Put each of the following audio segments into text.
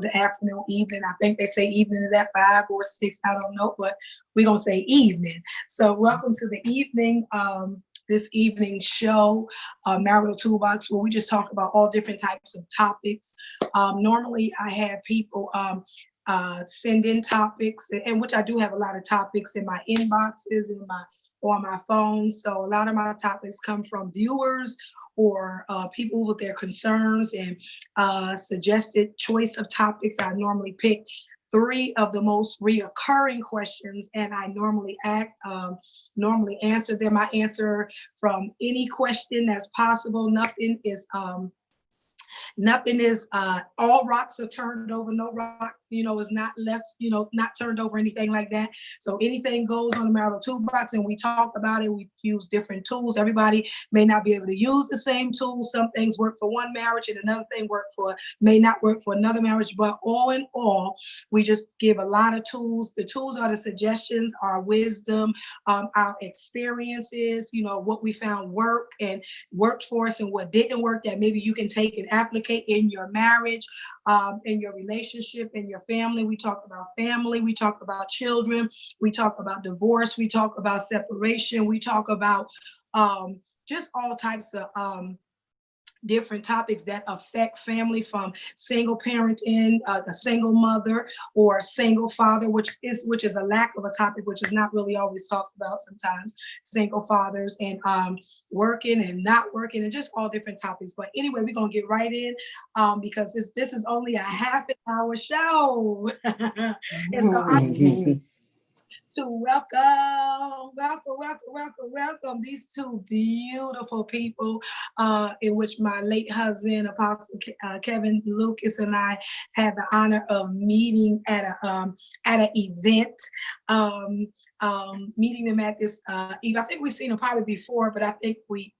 the afternoon, evening. I think they say evening is at 5 or 6. I don't know, but we're going to say evening. So welcome to the evening, this evening show, Marital Toolbox, where we just talk about all different types of topics. Normally, I have people send in topics, and which I do have a lot of topics in my inboxes, on my phone. So a lot of my topics come from viewers or people with their concerns and suggested choice of topics. I normally pick 3 of the most reoccurring questions, and I normally answer them. I answer from any question that's possible. Nothing is all rocks are turned over. No rock, is not left, not turned over, anything like that. So anything goes on the Marital Toolbox, and we talk about it. We use different tools. Everybody may not be able to use the same tools. Some things work for one marriage and another thing may not work for another marriage. But all in all, we just give a lot of tools. The tools are the suggestions, our wisdom, our experiences, what we found worked for us and what didn't work that maybe you can take and applicate in your marriage, in your relationship, in your family. We talk about family, we talk about children, we talk about divorce, we talk about separation, we talk about just all types of different topics that affect family, from single parenting, a single mother, or single father, which is a lack of a topic, which is not really always talked about sometimes. Single fathers, and working and not working, and just all different topics. But anyway, we're gonna get right in because this is only a half an hour show. And so I to welcome these 2 beautiful people, in which my late husband, Apostle Kevin Lucas, and I had the honor of meeting at an event. Meeting them at this event. I think we've seen them probably before, but I think we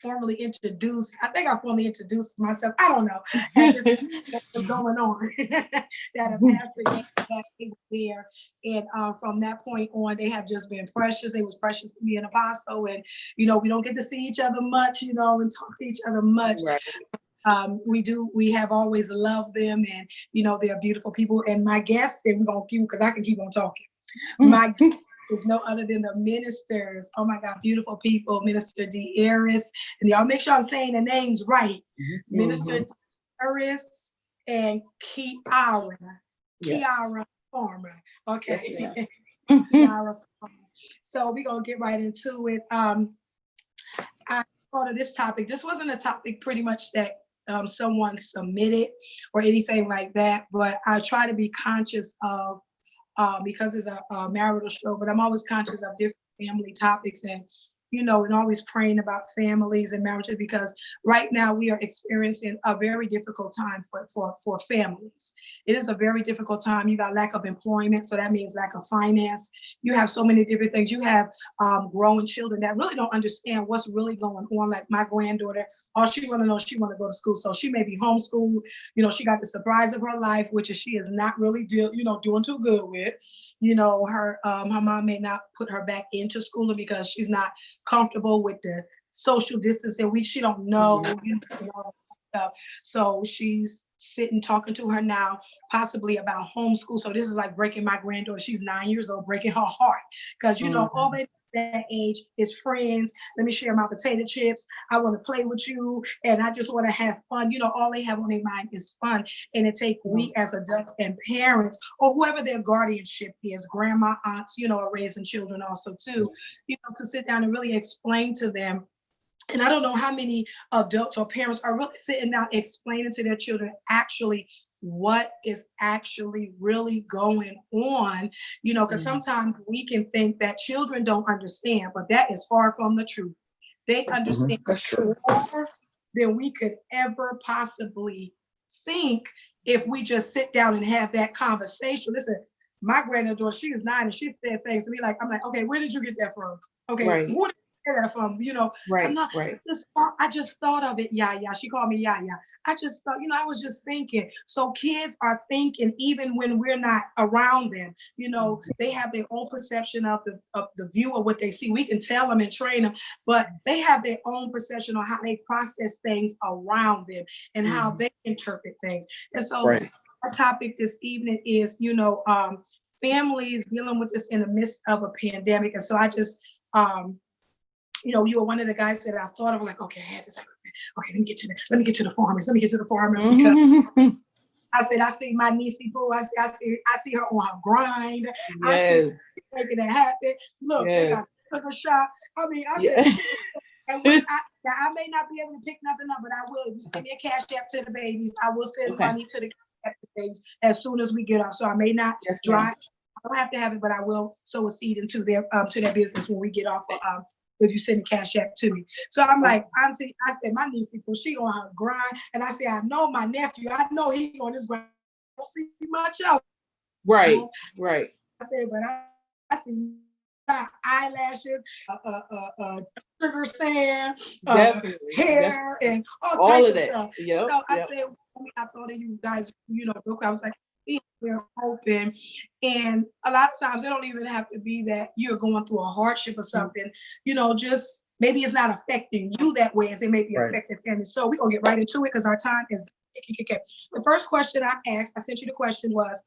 formally introduced. I think I formally introduced myself. I don't know. What's going on? That a pastor that he was there, and from that point on, they have just been precious. They was precious to me and Apostle, and we don't get to see each other much, and talk to each other much. Right. We have always loved them, and they're beautiful people. And my guest, and we're gonna keep, because I can keep on talking. My is no other than the ministers. Oh my God, beautiful people. Minister D'Aris, and y'all make sure I'm saying the names right. Minister D'Aris and Kiara. Kiara Farmer. Okay. Kiara Farmer. So we're gonna get right into it. I thought of this topic. This wasn't a topic pretty much that someone submitted or anything like that, but I try to be conscious of, because it's a marital show, but I'm always conscious of different family topics, and and always praying about families and marriages, because right now we are experiencing a very difficult time for families. It is a very difficult time. You got lack of employment, so that means lack of finance. You have so many different things. You have growing children that really don't understand what's really going on. Like my granddaughter, all she want to know, she want to go to school, so she may be homeschooled. She got the surprise of her life, which is she is not really doing too good with. Her mom may not put her back into schooling because she's not comfortable with the social distancing. She don't know, and all that stuff. So she's sitting talking to her now, possibly about homeschool. So this is like breaking my granddaughter. She's 9 years old, breaking her heart, because all they that age is friends. Let me share my potato chips. I want to play with you, and I just want to have fun. All they have on their mind is fun. And it takes we as adults and parents, or whoever their guardianship is, grandma, aunts, are raising children also too, to sit down and really explain to them. And I don't know how many adults or parents are really sitting down explaining to their children actually what is actually really going on, because sometimes we can think that children don't understand, but that is far from the truth. They understand more than we could ever possibly think if we just sit down and have that conversation. Listen, my granddaughter, she is 9, and she said things to me like, I'm like, okay, where did you get that from? Okay, right. Who did hear that from, I'm Right, not, right. I just thought of it. Yeah, yeah. She called me, yeah, yeah. I just thought, I was just thinking. So kids are thinking even when we're not around them, they have their own perception of the view of what they see. We can tell them and train them, but they have their own perception on how they process things around them and how they interpret things. And so Right. our topic this evening is, families dealing with this in the midst of a pandemic. And so I just, you were one of the guys that I thought of, like, okay, I had this, okay, let me get to the farmers, because I said, I see my niecey boo, I see her on her grind. I see Yes. her making it happen. Look, they Yes. got sugar shop. I mean, I Yeah. said, and which I may not be able to pick nothing up, but I will. If you send me a cash app to the babies, I will send Okay. money to the cash app to the babies as soon as we get off. So I may not Yes, drive. ma'am. I don't have to have it, but I will sow a seed into their business when we get off. If you send a cash app to me. So I'm like, Auntie, I said, my niece, she on her grind. And I said, I know my nephew, I know he on his grind. I don't see much of Right, right. I said, but I see eyelashes, sugar sand, Definitely. hair, and all All types of of that. stuff. Yep. So I Yep. said, I thought of you guys, real quick. I was like, we're open. And a lot of times it don't even have to be that you're going through a hardship or something, just maybe it's not affecting you that way as it may be affecting families. So we're gonna get right into it because our time is. The first question I asked, I sent you the question was,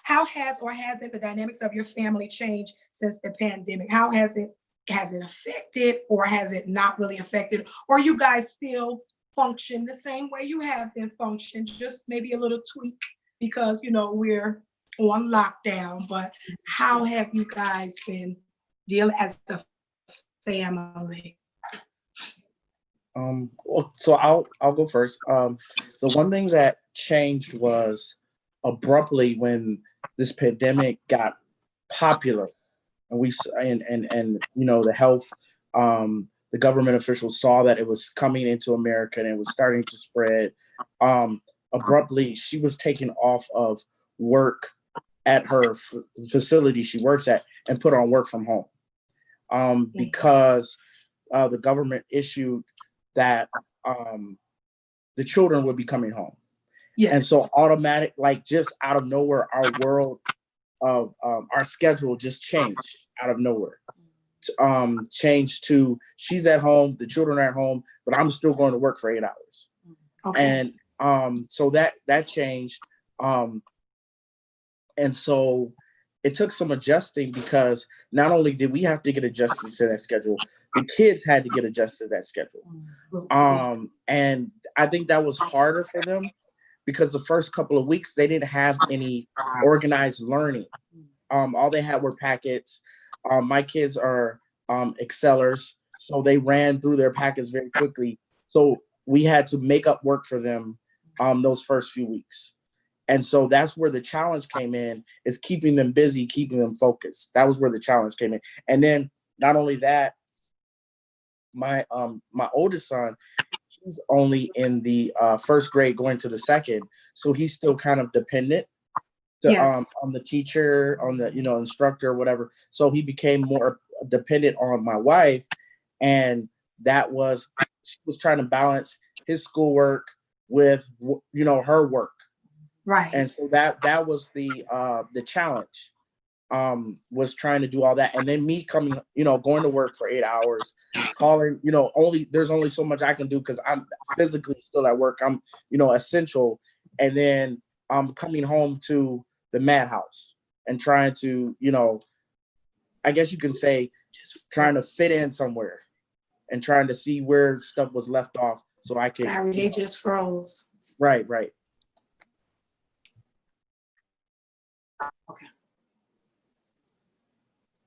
how has or hasn't the dynamics of your family changed since the pandemic? How has it affected or has it not really affected? Or you guys still function the same way you have been functioning, just maybe a little tweak because we're on lockdown. But how have you guys been dealing as a family? So I'll go first. The one thing that changed was abruptly when this pandemic got popular, and the health, the government officials saw that it was coming into America and it was starting to spread. Abruptly, she was taken off of work at her facility she works at and put on work from home, because the government issued that the children would be coming home. Yes. And so automatic, like just out of nowhere, our world of our schedule just changed out of nowhere. Changed to she's at home, the children are at home, but I'm still going to work for 8 hours. Okay. And so that changed. And so it took some adjusting because not only did we have to get adjusted to that schedule, the kids had to get adjusted to that schedule. And I think that was harder for them because the first couple of weeks, they didn't have any organized learning. All they had were packets. My kids are excellers, so they ran through their packets very quickly. So we had to make up work for them those first few weeks. And so that's where the challenge came in, is keeping them busy, keeping them focused. That was where the challenge came in. And then not only that, my oldest son, he's only in the first grade going to the second. So he's still kind of dependent on the teacher, on the, instructor, or whatever. So he became more dependent on my wife. And she was trying to balance his schoolwork with, her work. Right. And so that was the challenge, was trying to do all that. And then me coming, going to work for 8 hours, calling, there's only so much I can do because I'm physically still at work. I'm, essential. And then I'm coming home to the madhouse and trying to, I guess you can say, just trying to fit in somewhere and trying to see where stuff was left off so I could. They just froze. Right. Okay.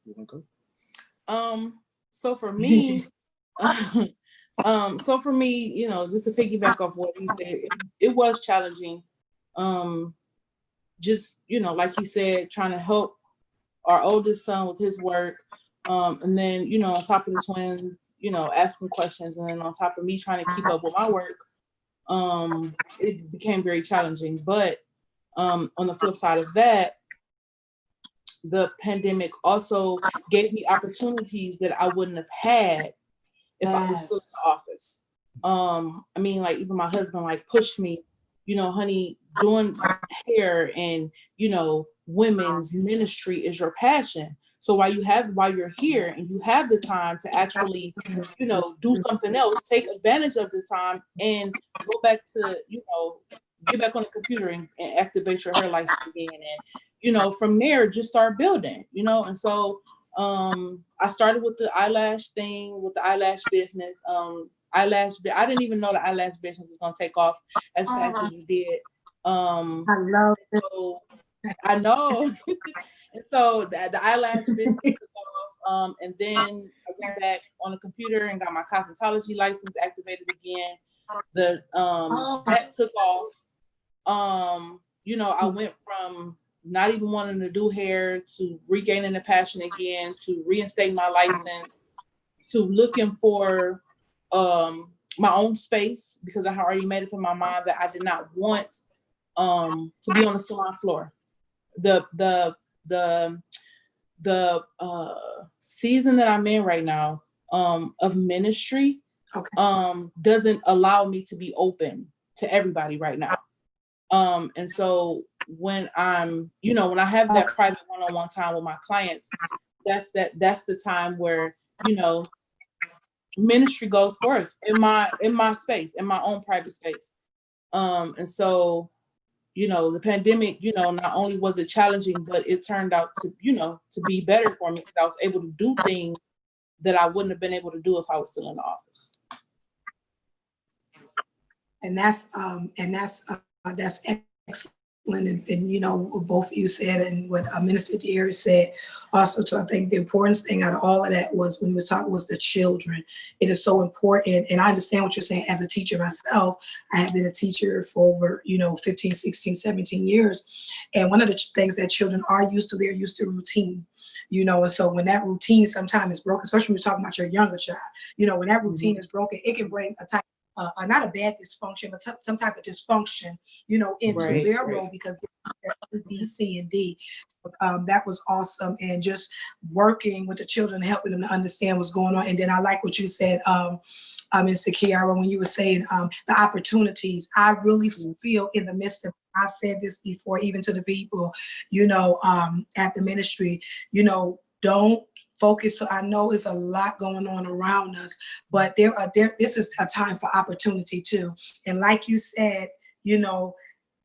You want to go? So for me, just to piggyback off what he said, it was challenging. Just, like he said, trying to help our oldest son with his work. And then, on top of the twins, asking questions. And then on top of me trying to keep up with my work, it became very challenging. But on the flip side of that, the pandemic also gave me opportunities that I wouldn't have had if I was still in the office. I mean, like even my husband like pushed me, you know, honey, doing hair and, you know, women's ministry is your passion. So while you're here and you have the time to actually, you know, do something else, take advantage of this time and go back to, you know, get back on the computer and activate your hair license again. And, you know, from there, just start building, you know? And so I started with the eyelash thing, with the eyelash business. I didn't even know the eyelash business was gonna take off as fast as it did. I love it. So I know. And so the eyelash business took off. And then I went back on the computer and got my cosmetology license activated again. That took off. You know, I went from not even wanting to do hair to regaining the passion again, to reinstating my license, to looking for my own space, because I had already made up in my mind that I did not want to be on the salon floor. The season that I'm in right now of ministry doesn't allow me to be open to everybody right now. And so when I'm, you know, when I have that private one-on-one time with my clients, that's the time where, you know, ministry goes first in my space, in my own private space. And so, you know, the pandemic, you know, not only was it challenging, but it turned out to, you know, to be better for me, because I was able to do things that I wouldn't have been able to do if I was still in the office. And that's excellent. And you know, what both of you said and what Minister Deary said also too. I think the importance thing out of all of that was when we was talking was the children. It is so important. And I understand what you're saying. As a teacher myself, I have been a teacher for over, you know, 15, 16, 17 years. And one of the things that children are used to, they're used to routine. You know, and so when that routine sometimes is broken, especially when you're talking about your younger child, you know, when that routine is broken, it can bring a type not a bad dysfunction, but some type of dysfunction, you know, into their role, because they're B, C, and D. So, that was awesome. And just working with the children, helping them to understand what's going on. And then I like what you said, Mr. Kiara, when you were saying the opportunities. I really feel in the midst of, I've said this before, even to the people, you know, at the ministry, you know, don't focus. So I know it's a lot going on around us, but this is a time for opportunity too. And like you said, you know,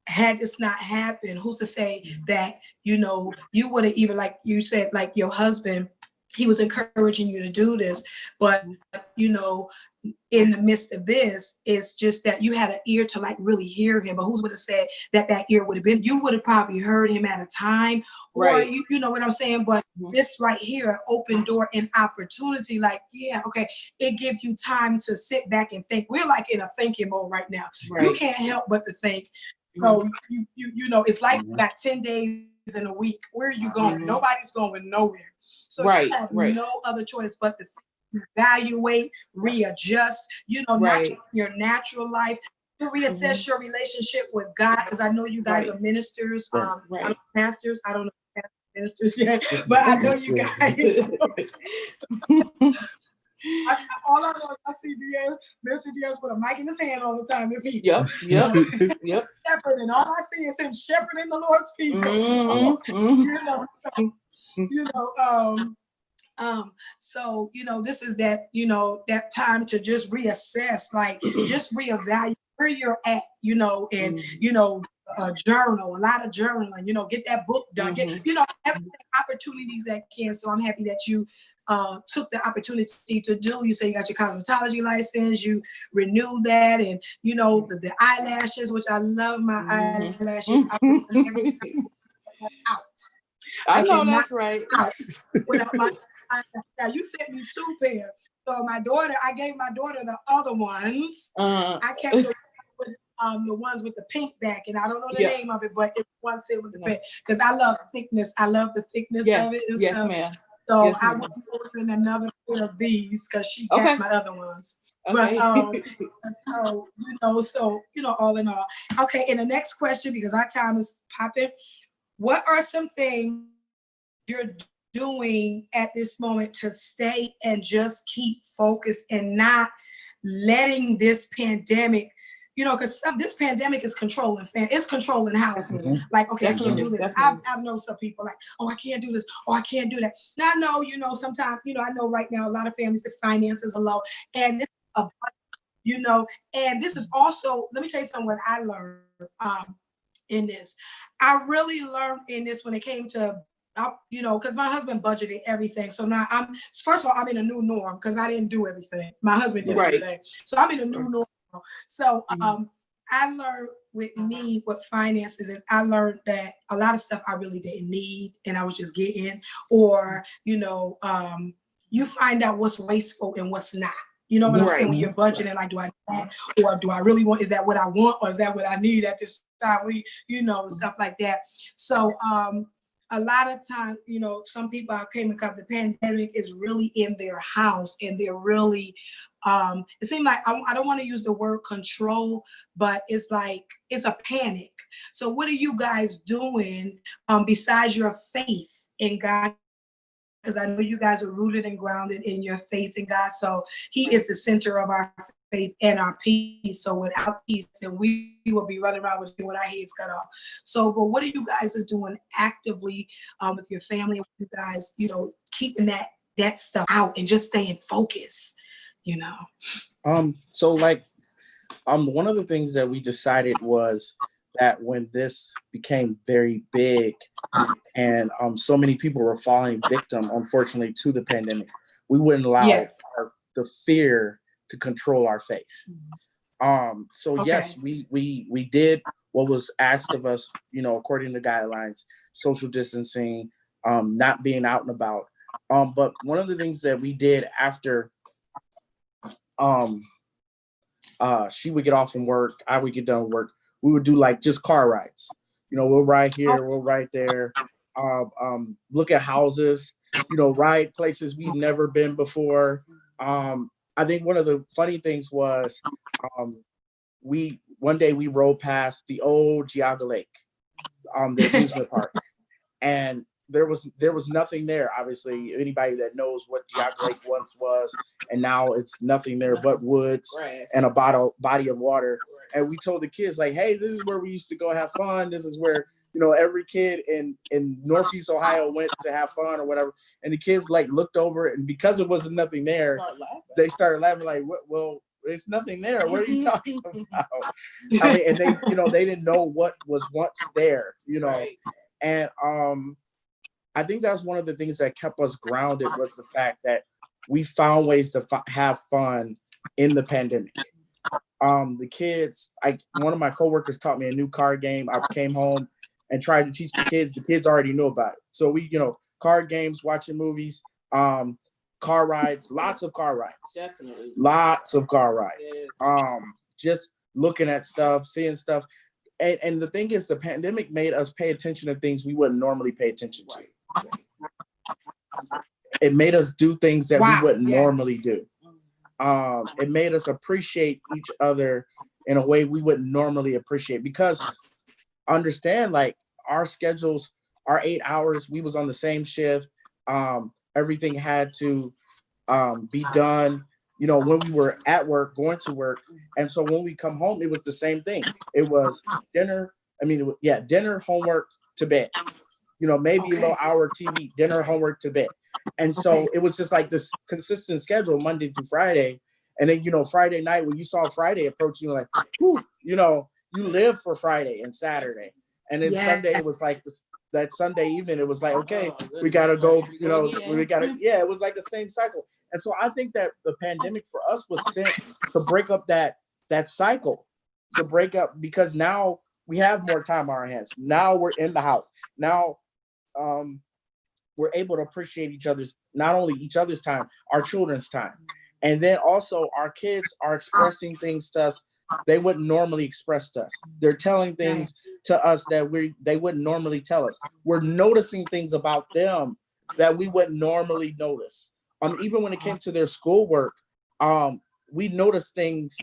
had this not happened, who's to say that, you know, you would have even, like you said, like your husband, he was encouraging you to do this, but you know, in the midst of this, it's just that you had an ear to like really hear him. But who's would have said that ear would have been? You would have probably heard him at a time, or you know what I'm saying. But this right here, an open door and opportunity. Like, yeah, okay, it gives you time to sit back and think. We're like in a thinking mode right now. You can't help but to think. So you know, it's like you got 10 days in a week. Where are you going? Nobody's going nowhere. So you have no other choice but to evaluate, readjust, you know, not your natural life, to reassess your relationship with God. Because I know you guys are ministers, pastors. I don't know if ministers yet, but I know you guys. All I know is I see Minister Diaz with a mic in his hand all the time. Yep. Shepherding. All I see is him shepherding the Lord's people. You know, so, you know, this is that, you know, that time to just reassess, like just reevaluate where you're at, you know, and, you know, journal, a lot of journaling, you know, get that book done, get, you know, every opportunities that can. So I'm happy that you took the opportunity to do. You say you got your cosmetology license, you renewed that, and, you know, the eyelashes, which I love my eyelashes. I know that's right. Without my now you sent me 2 pairs. So I gave my daughter the other ones. I kept the ones with the pink back, and I don't know the name of it, but it's one set with the pink, because I love thickness. I love the thickness of it. And stuff. Ma'am. So I won't be ordering another pair of these because she got my other ones. But so you know, all in all. Okay, and the next question, because our time is popping. What are some things you're doing at this moment to stay and just keep focused and not letting this pandemic, because this pandemic is controlling it's controlling houses. Mhm. Like, okay, I can't Definitely, do this. definitely. I've known some people like, oh, I can't do this. Oh, I can't do that. Now I know, sometimes, I know right now a lot of families, the finances are low, and this is a, and this is also, let me tell you something what I learned in this. I really learned in this when it came to because my husband budgeted everything. So now first of all, I'm in a new norm because I didn't do everything. My husband did everything. So I'm in a new norm. So I learned with me what finances is. I learned that a lot of stuff I really didn't need and I was just getting, or, you find out what's wasteful and what's not. You know what I'm saying? When you're budgeting, like, do I need that? Or do I really want, is that what I want? Or is that what I need at this time? And stuff like that. So a lot of times, some people came because the pandemic is really in their house and they're really, it seemed like, I don't want to use the word control, but it's like, it's a panic. So what are you guys doing besides your faith in God? Because I know you guys are rooted and grounded in your faith in God. So he is the center of our faith and our peace. So without peace, and we will be running around with our heads cut off. So, but what are you guys are doing actively with your family? And you guys, keeping that stuff out and just staying focused, So like, one of the things that we decided was that when this became very big and so many people were falling victim, unfortunately, to the pandemic, we wouldn't allow the fear to control our faith. Yes, we did what was asked of us, according to guidelines, social distancing, not being out and about. But one of the things that we did after she would get off from work, I would get done with work, we would do like just car rides. We'll ride here, we'll ride there, look at houses, ride places we've never been before. I think one of the funny things was one day we rode past the old Geauga Lake, the amusement park, and there was nothing there. Obviously, anybody that knows what Geauga Lake once was, and now it's nothing there but woods and a body of water. And we told the kids, like, hey, this is where we used to go have fun. This is where, every kid in Northeast Ohio went to have fun or whatever. And the kids like looked over it, and because it wasn't nothing there, they started laughing like, well, there's nothing there. What are you talking about? I mean, and they didn't know what was once there, And I think that's one of the things that kept us grounded was the fact that we found ways to have fun in the pandemic. The kids, one of my coworkers taught me a new card game. I came home and tried to teach the kids. The kids already knew about it. So we, card games, watching movies, car rides, lots of car rides. Definitely. Lots of car rides. Yes. Just looking at stuff, seeing stuff. And the thing is, the pandemic made us pay attention to things we wouldn't normally pay attention to. It made us do things that we wouldn't normally do. It made us appreciate each other in a way we wouldn't normally appreciate, because understand, like, our schedules are 8 hours. We was on the same shift. Everything had to be done, when we were at work, going to work. And so when we come home, it was the same thing. It was dinner. Dinner, homework, to bed. Maybe a little hour TV, dinner, homework, to bed. And so it was just like this consistent schedule, Monday through Friday. And then, Friday night, when you saw Friday approaching, like, whew, you live for Friday and Saturday. And then Sunday, it was like that Sunday evening, it was like, okay, we got to go, it was like the same cycle. And so I think that the pandemic for us was sent to break up that cycle, to break up, because now we have more time on our hands. Now we're in the house. Now, we're able to appreciate not only each other's time, our children's time. And then also our kids are expressing things to us they wouldn't normally express to us. They're telling things to us that they wouldn't normally tell us. We're noticing things about them that we wouldn't normally notice. Even when it came to their schoolwork, we noticed things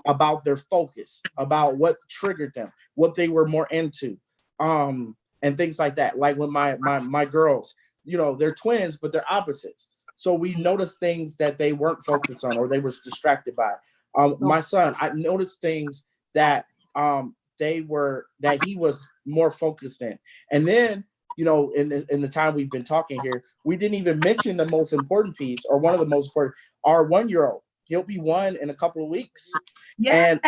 about their focus, about what triggered them, what they were more into, and things like that. Like with my girls, they're twins, but they're opposites. So we noticed things that they weren't focused on or they was distracted by. My son, I noticed things that he was more focused in. And then, in the time we've been talking here, we didn't even mention the most important piece, or one of the most important, our 1-year-old. He'll be 1 in a couple of weeks. Yes.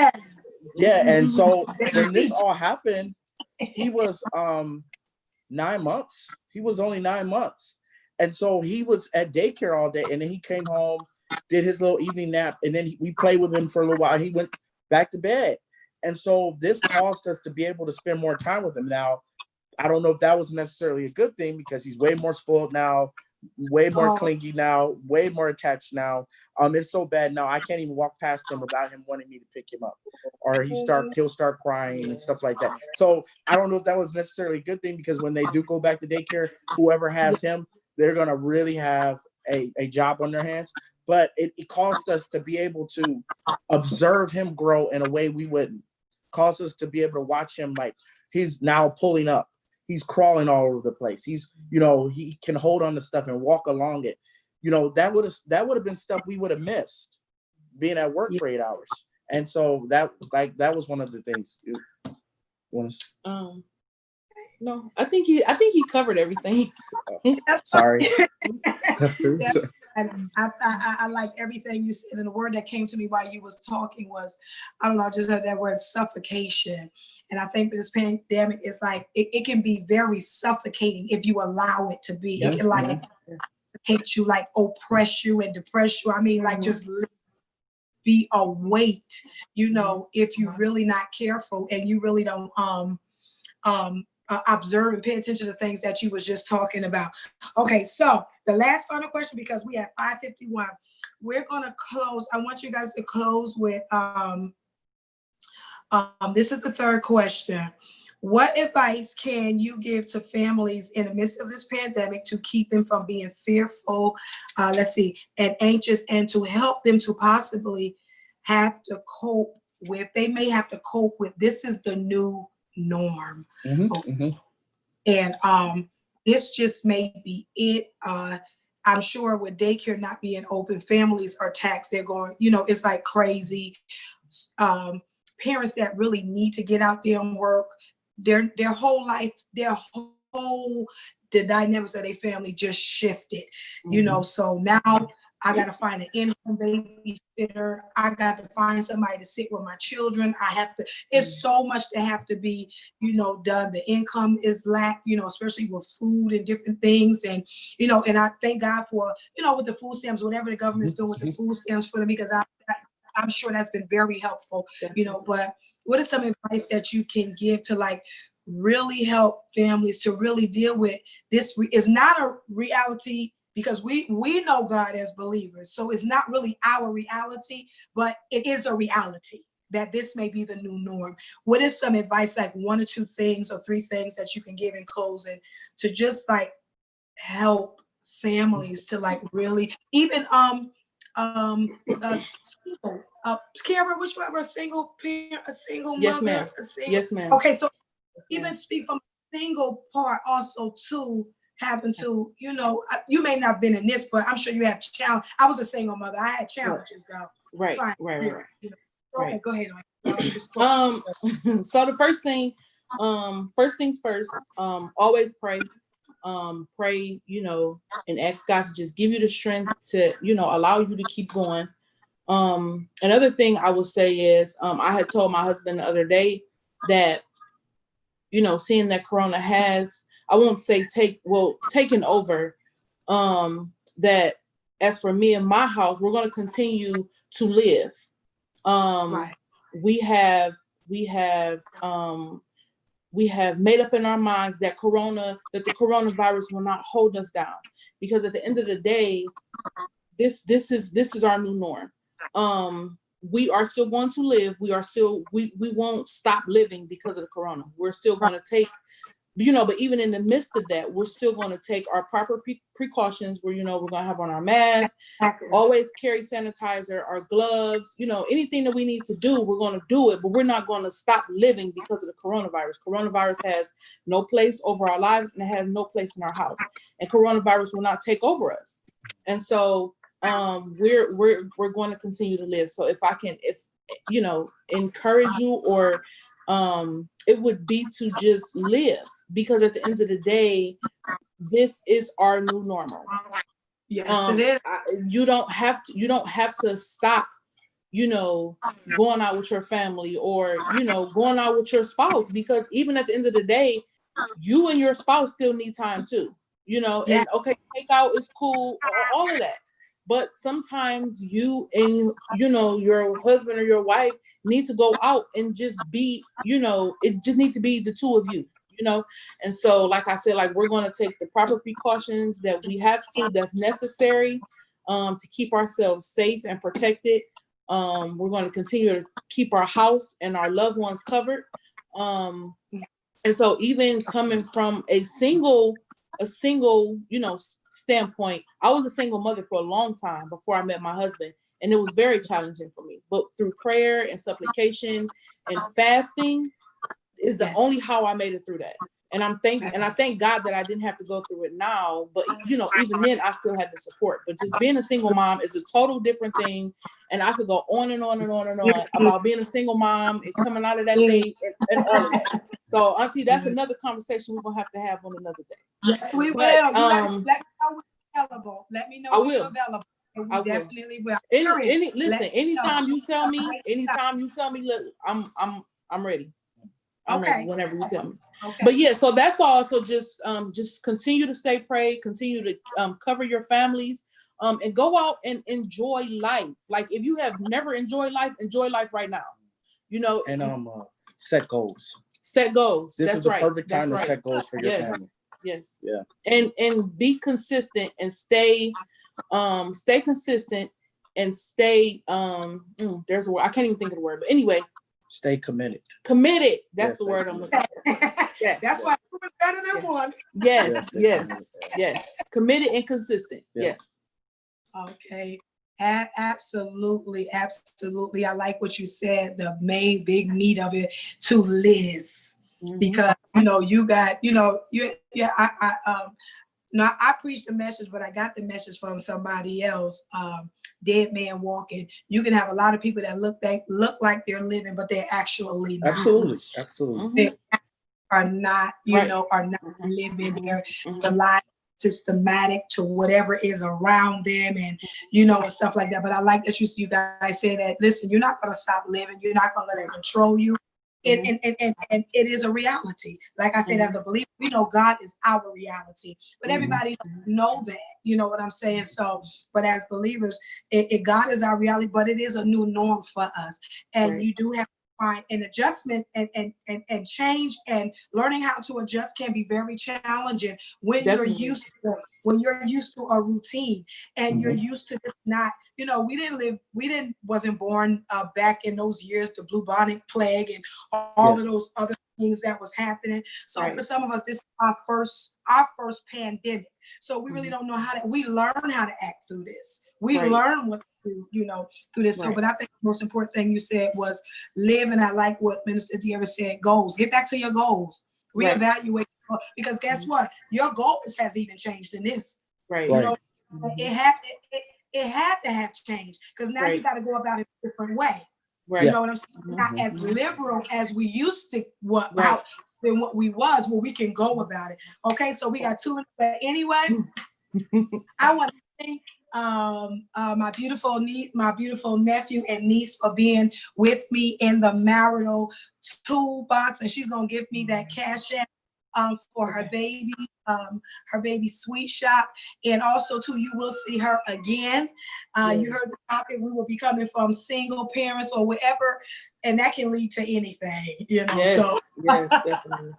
And so when this all happened, he was 9 months. He was only 9 months. And so he was at daycare all day, and then he came home, did his little evening nap, and then we played with him for a little while. He went back to bed. And so this caused us to be able to spend more time with him. Now, I don't know if that was necessarily a good thing, because he's way more spoiled now, way more clingy now, way more attached now. It's so bad now I can't even walk past him without him wanting me to pick him up, or he'll start crying and stuff like that. So I don't know if that was necessarily a good thing, because when they do go back to daycare, whoever has him, they're gonna really have a job on their hands. But it caused us to be able to observe him grow in a way we wouldn't. Caused us to be able to watch him, like he's now pulling up. He's crawling all over the place. He's, he can hold on to stuff and walk along it. That would have been stuff we would have missed being at work for 8 hours. And so that was one of the things. No, I think he covered everything. Sorry. And I like everything you said, and the word that came to me while you was talking was, I don't know, I just heard that word suffocation. And I think this pandemic is like, it can be very suffocating if you allow it to be. It can like suffocate you, like oppress you and depress you. I mean, like just be a weight, if you're really not careful and you really don't observe and pay attention to things that you was just talking about. Okay, so the last final question, because we have 5:51. We're gonna close. I want you guys to close with this is the third question. What advice can you give to families in the midst of this pandemic to keep them from being fearful, and anxious, and to help them to possibly have to cope with, they may have to cope with, this is the new norm. And this just may be it. I'm sure with daycare not being open, families are taxed. They're going, it's like crazy. Parents that really need to get out there and work, their whole life, the dynamics of their family just shifted, so now I got to find an in-home babysitter. I got to find somebody to sit with my children. It's so much that have to be, done. The income is lack, especially with food and different things. And, and I thank God for, with the food stamps, whatever the government's doing with the food stamps for them, because I'm sure that's been very helpful, but what is some advice that you can give to like really help families to really deal with this? Is not a reality, because we know God as believers. So it's not really our reality, but it is a reality that this may be the new norm. What is some advice, like 1 or 2 things or 3 things that you can give in closing to just like help families to like really, even Kiara, which one, a single parent, a single mother? Yes, ma'am. Yes, ma'am. Okay, so even speak from a single part also to happen to, you may not have been in this, but I'm sure you have challenge. I was a single mother. I had challenges, though. Right. Okay, go ahead. So the first things first, always pray. Pray, and ask God to just give you the strength to, allow you to keep going. Another thing I would say is, I had told my husband the other day that, seeing that Corona has, I won't say taken over, that as for me and my house, we're going to continue to live. Right. We have made up in our minds that the coronavirus will not hold us down, because at the end of the day, this is our new norm. We are still going to live. We won't stop living because of the corona. We're still going to take but even in the midst of that, we're still going to take our proper precautions where, we're going to have on our masks, always carry sanitizer, our gloves, anything that we need to do, we're going to do it, but we're not going to stop living because of the coronavirus. Coronavirus has no place over our lives, and it has no place in our house, and coronavirus will not take over us. And so we're going to continue to live. So if I can, encourage you, or it would be to just live, because at the end of the day, this is our new normal. Yes, it is. You don't have to stop, going out with your family, or, going out with your spouse, because even at the end of the day, you and your spouse still need time too, and okay, takeout is cool, all of that. But sometimes you and, your husband or your wife need to go out and just be, it just need to be the two of you, And so, like I said, we're going to take the proper precautions that we have to, that's necessary to keep ourselves safe and protected. We're going to continue to keep our house and our loved ones covered. And so even coming from a single, standpoint, I was a single mother for a long time before I met my husband, and it was very challenging for me. But through prayer and supplication and fasting is the only how I made it through that. And I thank God that I didn't have to go through it now. But even then, I still had the support. But just being a single mom is a total different thing. And I could go on and on and on and on about being a single mom and coming out of that thing and all of that. So, Auntie, that's another conversation we're gonna have on another day. Yes, we will. Let me know when you're available. Let me know when you're available. And we definitely will. Anytime you tell me, look, I'm ready. I'm ready whenever you tell me. Okay. But yeah, so that's all. So just continue to stay prayed, continue to cover your families, and go out and enjoy life. Like, if you have never enjoy life right now. And set goals. Set goals. This is the perfect time to set goals for your family. Yes. Yeah. And be consistent and stay consistent and stay there's a word, I can't even think of the word, but anyway. Stay committed. Committed. That's the word I'm looking for. Yeah. That's why two is better than one. Yes. Committed and consistent. Yeah. Yes. Okay. Absolutely. I like what you said. The main big meat of it, to live, because you got now I preached the message, but I got the message from somebody else. Dead man walking. You can have a lot of people that look like they're living, but they're actually not. Absolutely. They are not, are not living their life systematic to whatever is around them, and and stuff like that. But I like that you guys say that. Listen, you're not going to stop living. You're not going to let it control you. And it is a reality. Like I said, as a believer, we know God is our reality, but everybody doesn't know that. You know what I'm saying? So, but as believers, God is our reality, but it is a new norm for us, and you do have to find an adjustment and change, and learning how to adjust can be very challenging when you're used to a routine, and you're used to this. Not, wasn't born back in those years, the bubonic plague and all of those other things that was happening. So for some of us, this is our first pandemic. So we really don't know we learn how to act through this. We learn what to do, through this. So, but I think the most important thing you said was live. And I like what Minister De'Ara said, goals. Get back to your goals. Reevaluate. Because guess what? Your goals has even changed in this. It had to have changed, because now you got to go about it a different way. You know what I'm saying? Not as liberal as we used to than what we was, where we can go about it. Okay, so we got two. But anyway, I want to thank my beautiful nephew and niece for being with me in the Marital Toolbox, and she's gonna give me that cash app for her baby sweet shop. And also too, you will see her again. You heard the topic. We will be coming from single parents or whatever, and that can lead to anything, Yes, definitely.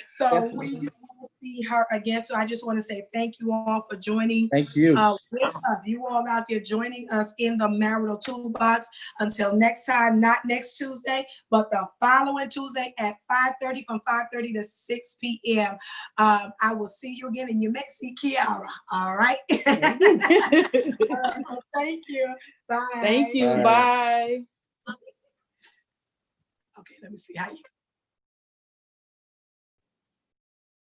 So we will see see her again. So I just want to say thank you all for joining Thank you. with us. You all out there joining us in the Marital Toolbox. Until next time, not next Tuesday, but the following Tuesday at 5:30, from 5:30 to 6 p.m. I will see you again, and you may see Kiara. All right. So thank you. Bye. Thank you. Bye. Okay, let me see how you.